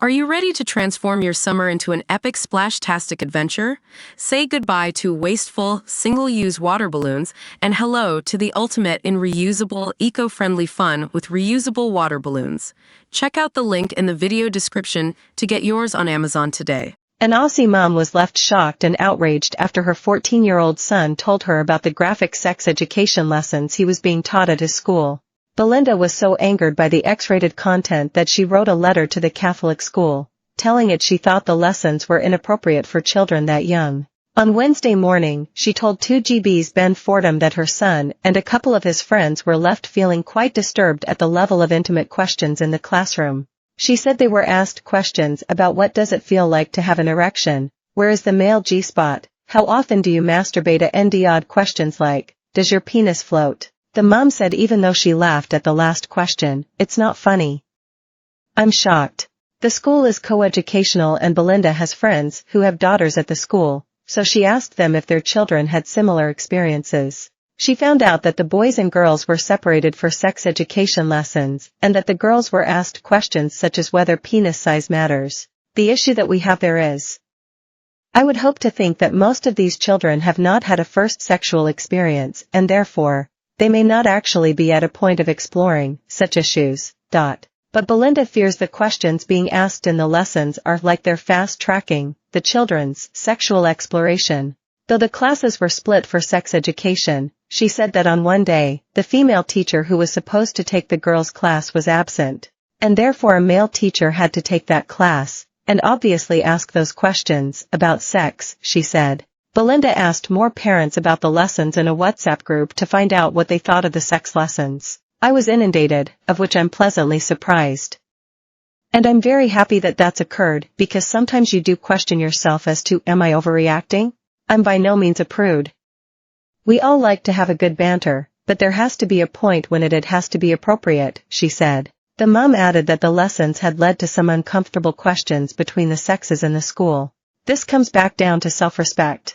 Are you ready to transform your summer into an epic splash-tastic adventure? Say goodbye to wasteful, single-use water balloons and hello to the ultimate in reusable, eco-friendly fun with reusable water balloons. Check out the link in the video description to get yours on Amazon today. An Aussie mom was left shocked and outraged after her 14-year-old son told her about the graphic sex education lessons he was being taught at his school. Belinda was so angered by the X-rated content that she wrote a letter to the Catholic school, telling it she thought the lessons were inappropriate for children that young. On Wednesday morning, she told 2GB's Ben Fordham that her son and a couple of his friends were left feeling quite disturbed at the level of intimate questions in the classroom. She said they were asked questions about what does it feel like to have an erection, where is the male G-spot, how often do you masturbate, and odd questions like, does your penis float? The mom said even though she laughed at the last question, it's not funny. I'm shocked. The school is coeducational and Belinda has friends who have daughters at the school, so she asked them if their children had similar experiences. She found out that the boys and girls were separated for sex education lessons, and that the girls were asked questions such as whether penis size matters. The issue that we have there is, I would hope to think that most of these children have not had a first sexual experience and therefore, they may not actually be at a point of exploring such issues. But Belinda fears the questions being asked in the lessons are like they're fast-tracking the children's sexual exploration. Though the classes were split for sex education, she said that on one day, the female teacher who was supposed to take the girls' class was absent, and therefore a male teacher had to take that class, and obviously ask those questions about sex, she said. Belinda asked more parents about the lessons in a WhatsApp group to find out what they thought of the sex lessons. I was inundated, of which I'm pleasantly surprised. And I'm very happy that that's occurred, because sometimes you do question yourself as to, am I overreacting? I'm by no means a prude. We all like to have a good banter, but there has to be a point when it has to be appropriate, she said. The mom added that the lessons had led to some uncomfortable questions between the sexes in the school. This comes back down to self-respect.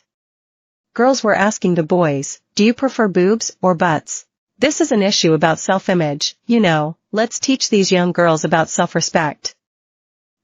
Girls were asking the boys, do you prefer boobs or butts? This is an issue about self-image, let's teach these young girls about self-respect.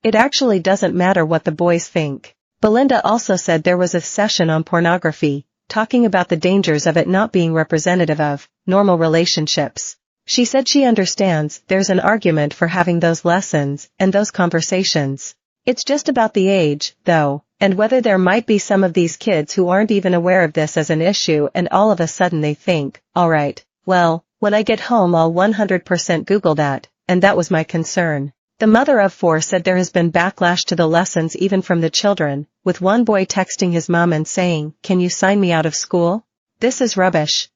It actually doesn't matter what the boys think. Belinda also said there was a session on pornography, talking about the dangers of it not being representative of normal relationships. She said she understands there's an argument for having those lessons and those conversations. It's just about the age, though, and whether there might be some of these kids who aren't even aware of this as an issue and all of a sudden they think, alright, well, when I get home I'll 100% Google that, and that was my concern. The mother of 4 said there has been backlash to the lessons even from the children, with one boy texting his mom and saying, can you sign me out of school? This is rubbish.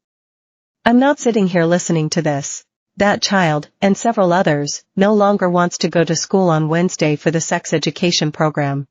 I'm not sitting here listening to this. That child, and several others, no longer wants to go to school on Wednesday for the sex education program.